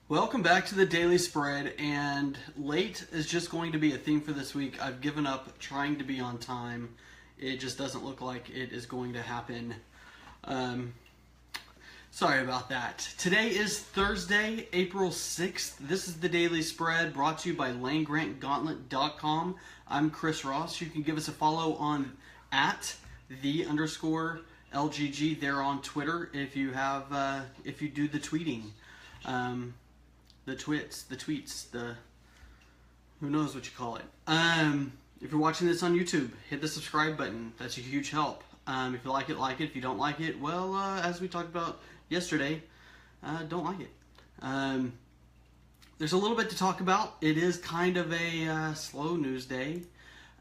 Welcome back to the Daily Spread, and late is just going to be a theme for this week. I've given up trying to be on time. It just doesn't look like it is going to happen. Um, Sorry about that. Today is Thursday, April 6th. This is the Daily Spread brought to you by LandGrantGauntlet.com. I'm Chris Ross. You can give us a follow on at @the_LGG there on Twitter if you do the tweeting. The tweets, who knows what you call it. If you're watching this on YouTube, hit the subscribe button. That's a huge help. If you like it, like it. If you don't like it, well, as we talked about yesterday, don't like it. There's a little bit to talk about. It is kind of a slow news day.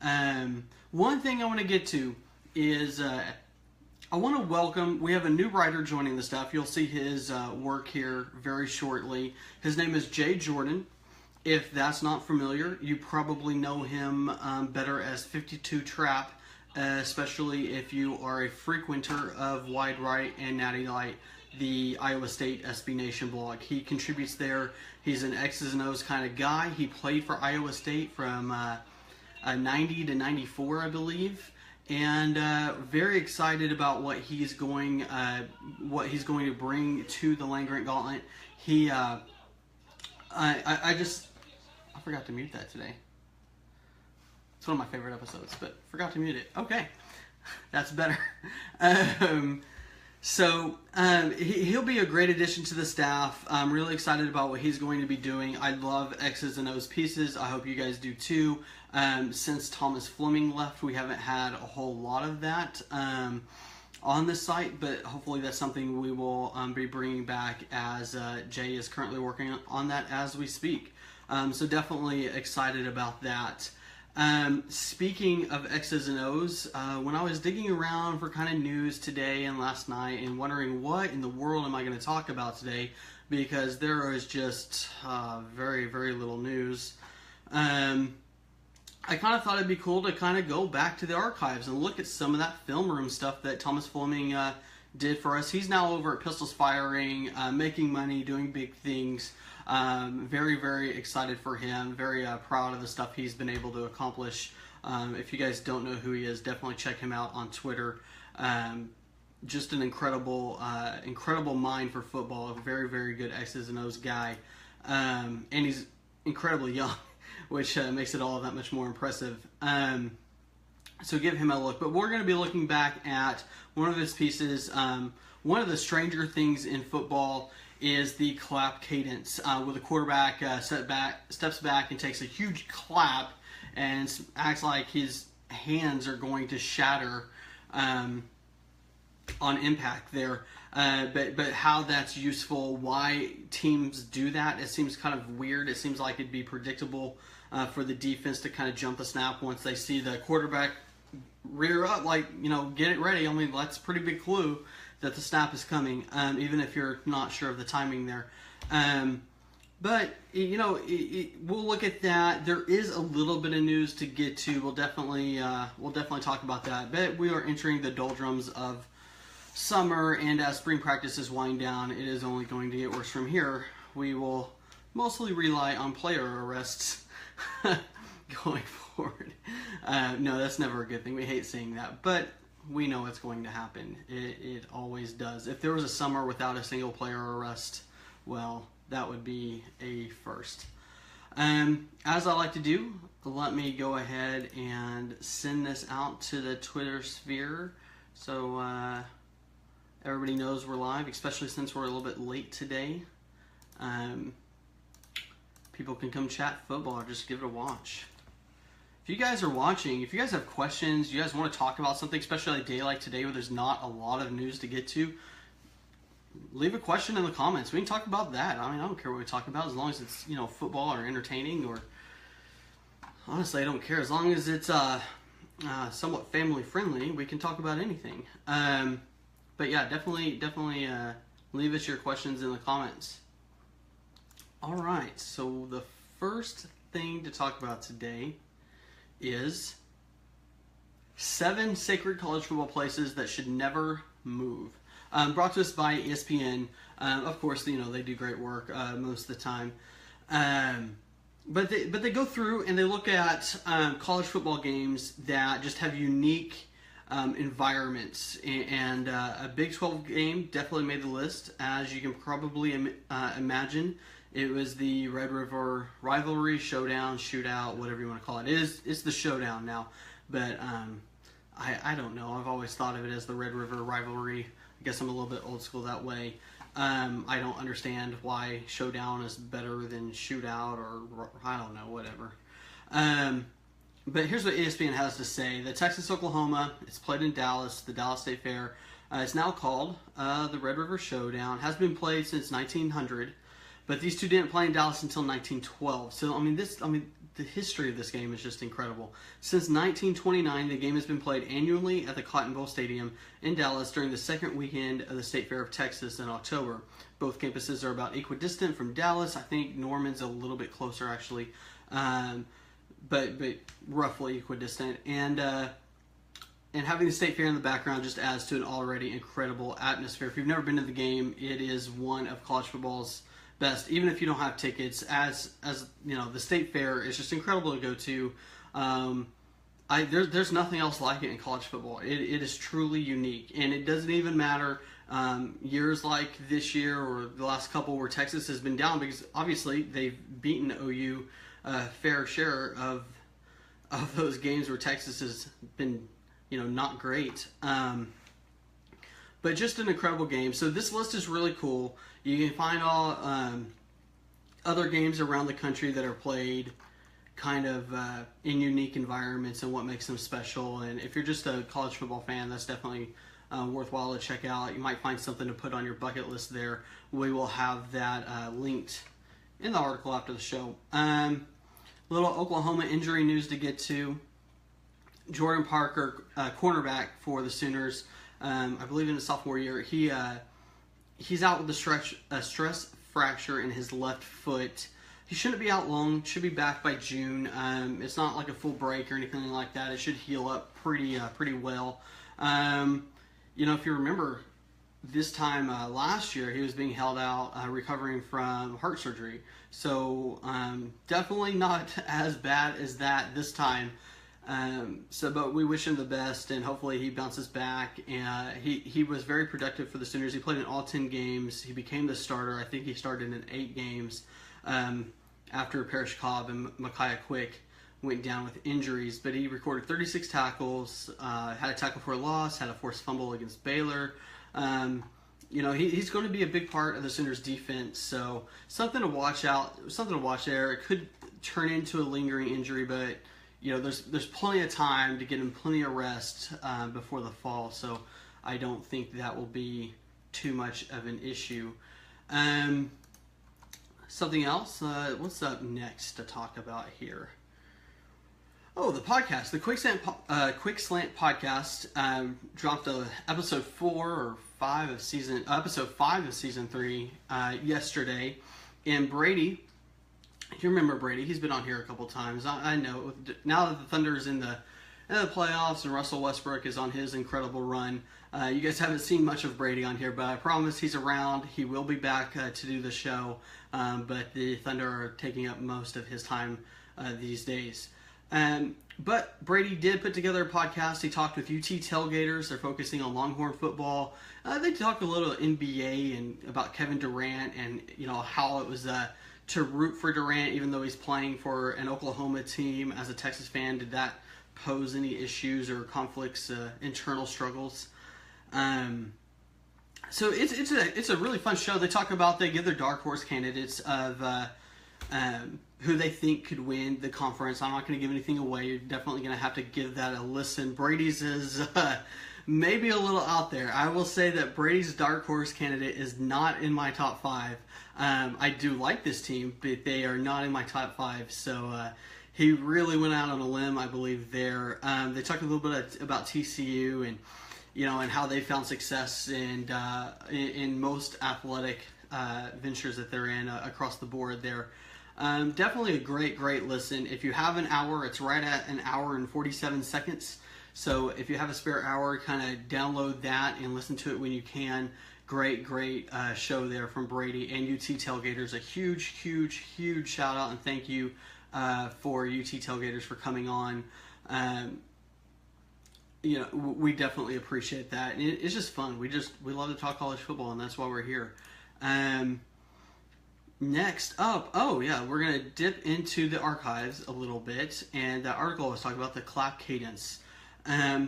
One thing I want to get to is I want to welcome, we have a new writer joining the staff. You'll see his work here very shortly. His name is Jay Jordan. If that's not familiar, you probably know him better as 52 Trap, especially if you are a frequenter of Wide Right and Natty Light, the Iowa State SB Nation blog. He contributes there. He's an X's and O's kind of guy. He played for Iowa State from 90 to 94, I believe. And very excited about what he's going to bring to the Land Grant Gauntlet. I forgot to mute that today. It's one of my favorite episodes, but forgot to mute it. Okay, that's better. He'll be a great addition to the staff. I'm really excited about what he's going to be doing. I love X's and O's pieces. I hope you guys do too. Since Thomas Fleming left, we haven't had a whole lot of that on the site, but hopefully that's something we will be bringing back as Jay is currently working on that as we speak. So definitely excited about that. Speaking of X's and O's, when I was digging around for kind of news today and last night and wondering what in the world am I going to talk about today, because there is just very, very little news, I kind of thought it'd be cool to kind of go back to the archives and look at some of that film room stuff that Thomas Fleming did for us. He's now over at Pistols Firing, making money, doing big things. Very, very excited for him. Very proud of the stuff he's been able to accomplish. If you guys don't know who he is, definitely check him out on Twitter. Just an incredible mind for football. A very, very good X's and O's guy. And he's incredibly young, which makes it all that much more impressive. So give him a look. But we're going to be looking back at one of his pieces. One of the stranger things in football is the clap cadence, where the quarterback steps back and takes a huge clap and acts like his hands are going to shatter on impact there. But how that's useful, why teams do that, it seems kind of weird. It seems like it'd be predictable for the defense to kind of jump the snap once they see the quarterback rear up, get it ready. I mean, that's a pretty big clue that the snap is coming, even if you're not sure of the timing there. But we'll look at that. There is a little bit of news to get to. We'll definitely talk about that. But we are entering the doldrums of summer, and as spring practices wind down, it is only going to get worse from here. We will mostly rely on player arrests going forward. No, that's never a good thing. We hate seeing that, but we know it's going to happen. It always does. If there was a summer without a single player arrest, well, that would be a first. As I like to do, let me go ahead and send this out to the Twitter sphere so everybody knows we're live, especially since we're a little bit late today. People can come chat football or just give it a watch. If you guys are watching, if you guys have questions, you guys want to talk about something, especially a day like today where there's not a lot of news to get to, leave a question in the comments. We can talk about that. I mean, I don't care what we talk about as long as it's, football or entertaining, or honestly, I don't care. As long as it's somewhat family friendly, we can talk about anything. But yeah, definitely leave us your questions in the comments. All right, so the first thing to talk about today is 7 sacred college football places that should never move. Brought to us by ESPN. Of course, they do great work most of the time. But they go through and they look at college football games that just have unique environments, and a Big 12 game definitely made the list. As you can probably imagine, it was the Red River Rivalry, Showdown, Shootout, whatever you want to call it. It's the Showdown now, but I don't know. I've always thought of it as the Red River Rivalry. I guess I'm a little bit old school that way. I don't understand why Showdown is better than Shootout, or I don't know, whatever. But here's what ESPN has to say. The Texas-Oklahoma, it's played in Dallas, the Dallas State Fair. It's now called the Red River Showdown. Has been played since 1900, but these two didn't play in Dallas until 1912. So, the history of this game is just incredible. Since 1929, the game has been played annually at the Cotton Bowl Stadium in Dallas during the second weekend of the State Fair of Texas in October. Both campuses are about equidistant from Dallas. I think Norman's a little bit closer, actually, but roughly equidistant. And having the State Fair in the background just adds to an already incredible atmosphere. If you've never been to the game, it is one of college football's best, even if you don't have tickets. As the State Fair is just incredible to go to. There's nothing else like it in college football. It is truly unique, and it doesn't even matter years like this year or the last couple where Texas has been down, because obviously they've beaten OU a fair share of those games where Texas has been not great. But just an incredible game. So this list is really cool. You can find all other games around the country that are played kind of in unique environments and what makes them special. And if you're just a college football fan, that's definitely worthwhile to check out. You might find something to put on your bucket list there. We will have that linked in the article after the show. Little Oklahoma injury news to get to. Jordan Parker, cornerback for the Sooners, I believe in his sophomore year, he's out with a stress fracture in his left foot. He shouldn't be out long. Should be back by June. It's not like a full break or anything like that. It should heal up pretty well. If you remember, this time last year, he was being held out recovering from heart surgery. So definitely not as bad as that this time. But we wish him the best, and hopefully he bounces back. And he was very productive for the Sooners. He played in all 10 games. He became the starter. I think he started in 8 games after Parrish Cobb and Micaiah Quick went down with injuries. But he recorded 36 tackles, had a tackle for a loss, had a forced fumble against Baylor. He's going to be a big part of the Sooners defense. So something to watch there. It could turn into a lingering injury, but there's plenty of time to get him plenty of rest before the fall, so I don't think that will be too much of an issue. Something else? What's up next to talk about here? Oh, the podcast, the Quick Slant podcast, dropped episode 4 or 5 of episode 5 of season 3 yesterday, and Brady. You remember Brady? He's been on here a couple times. I know. Now that the Thunder is in the playoffs and Russell Westbrook is on his incredible run, you guys haven't seen much of Brady on here, but I promise he's around. He will be back to do the show, but the Thunder are taking up most of his time these days. But Brady did put together a podcast. He talked with UT Tailgaters. They're focusing on Longhorn football. They talked a little NBA and about Kevin Durant and how it was to root for Durant, even though he's playing for an Oklahoma team. As a Texas fan, did that pose any issues or conflicts, internal struggles? So it's a really fun show. They give their dark horse candidates of who they think could win the conference. I'm not going to give anything away. You're definitely going to have to give that a listen. Brady's is maybe a little out there. I will say that Brady's dark horse candidate is not in my top 5. I do like this team, but they are not in my top 5. So he really went out on a limb, I believe, there. They talked a little bit about TCU and and how they found success in most athletic ventures that they're in across the board there. Definitely a great listen. If you have an hour, it's right at an hour and 47 seconds. So if you have a spare hour, kind of download that and listen to it when you can. great show there from Brady and UT Tailgaters. A huge shout out and thank you for UT Tailgaters for coming on. We definitely appreciate that. And it's just fun. We love to talk college football, and that's why we're here. Next up, we're going to dip into the archives a little bit, and the article I was talking about, the clap cadence. I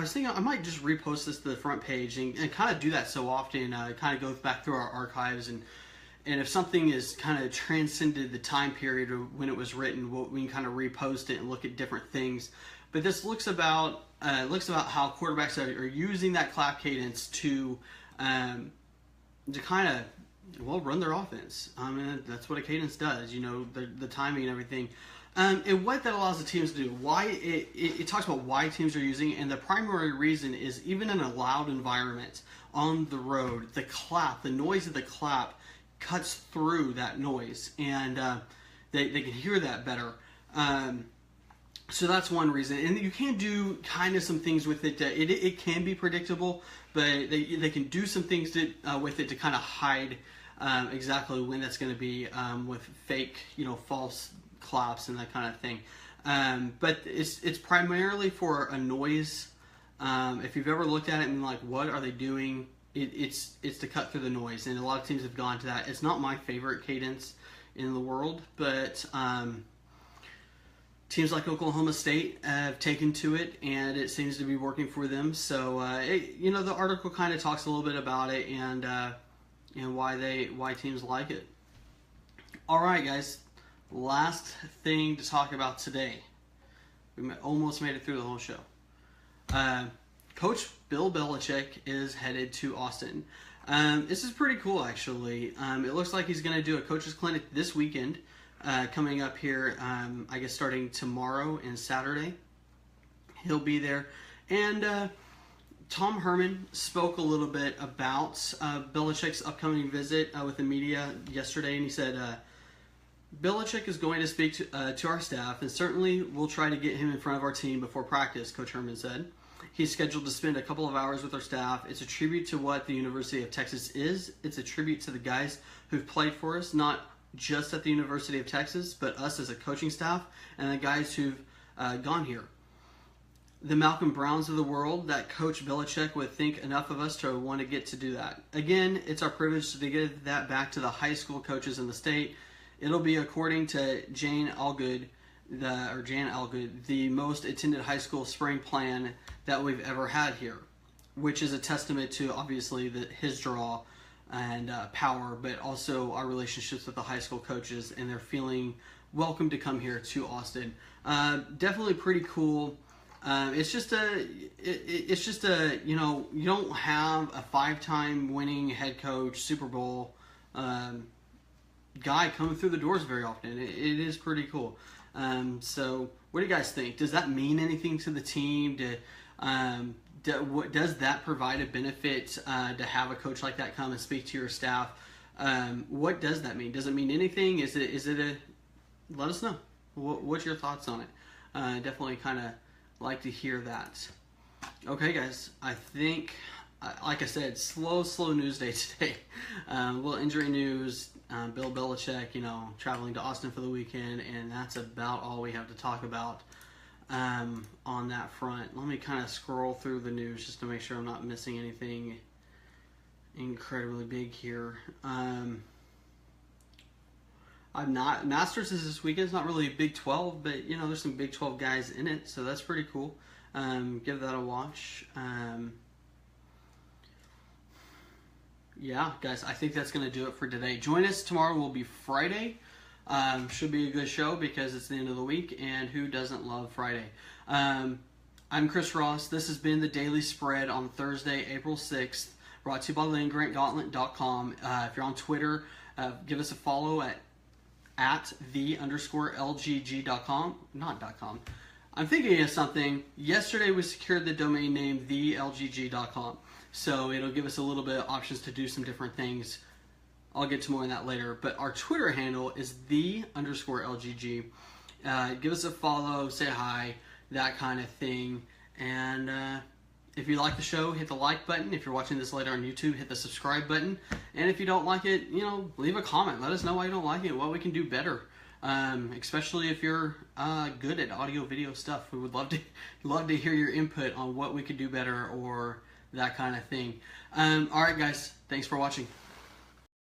was thinking I might just repost this to the front page and kind of do that so often. Kind of go back through our archives, and if something is kind of transcended the time period of when it was written, we can kind of repost it and look at different things. But this looks about how quarterbacks are using that clap cadence to kind of run their offense. I mean, that's what a cadence does. The timing and everything. And what that allows the teams to do, why it talks about why teams are using it, and the primary reason is even in a loud environment on the road, the noise of the clap cuts through that noise, and they can hear that better. So that's one reason, and you can do kind of some things with it. It can be predictable, but they can do some things with it to kind of hide exactly when that's going to be with fake, false claps and that kind of thing. But it's primarily for a noise. If you've ever looked at it and been like, what are they doing? It's to cut through the noise, and a lot of teams have gone to that. It's not my favorite cadence in the world, but teams like Oklahoma State have taken to it, and it seems to be working for them. So the article kind of talks a little bit about it and why teams like it. All right, guys. Last thing to talk about today. We almost made it through the whole show. Coach Bill Belichick is headed to Austin. This is pretty cool, actually. It looks like he's going to do a coach's clinic this weekend, coming up here, I guess starting tomorrow and Saturday. He'll be there. And Tom Herman spoke a little bit about Belichick's upcoming visit with the media yesterday, and he said, Belichick is going to speak to our staff, and certainly we'll try to get him in front of our team before practice, Coach Herman said. He's scheduled to spend a couple of hours with our staff. It's a tribute to what the University of Texas is. It's a tribute to the guys who've played for us, not just at the University of Texas, but us as a coaching staff and the guys who've gone here. The Malcolm Browns of the world, that Coach Belichick would think enough of us to want to get to do that. Again, it's our privilege to give that back to the high school coaches in the state. It'll be, according to Jan Allgood, the most attended high school spring plan that we've ever had here, which is a testament to, obviously, his draw and power, but also our relationships with the high school coaches, and they're feeling welcome to come here to Austin. Definitely pretty cool. It's just a you don't have a 5-time winning head coach, Super Bowl guy coming through the doors very often. It is pretty cool. So what do you guys think? Does that mean anything to the team? Does that provide a benefit to have a coach like that come and speak to your staff? What does that mean? Does it mean anything? Is it a? Let us know. What's your thoughts on it? Definitely kind of like to hear that. Okay, guys. I think, like I said, slow news day today. Little injury news. Bill Belichick, traveling to Austin for the weekend, and that's about all we have to talk about on that front. Let me kind of scroll through the news just to make sure I'm not missing anything incredibly big here. Masters is this weekend. It's not really Big 12, but there's some Big 12 guys in it, so that's pretty cool. Give that a watch. Yeah, guys, I think that's going to do it for today. Join us tomorrow. Will be Friday. Should be a good show because it's the end of the week, and who doesn't love Friday? I'm Chris Ross. This has been the Daily Spread on Thursday, April 6th, brought to you by LandGrantGauntlet.com. If you're on Twitter, give us a follow at the_LGG.com. Not .com. I'm thinking of something. Yesterday we secured the domain name thelgg.com. So it'll give us a little bit of options to do some different things. I'll get to more on that later. But our Twitter handle is the_LGG. Give us a follow, say hi, that kind of thing. And If you like the show, hit the like button. If you're watching this later on YouTube, hit the subscribe button. And if you don't like it, leave a comment. Let us know why you don't like it, what we can do better. Especially if you're good at audio video stuff. We would love to hear your input on what we could do better or that kind of thing. Alright guys, thanks for watching.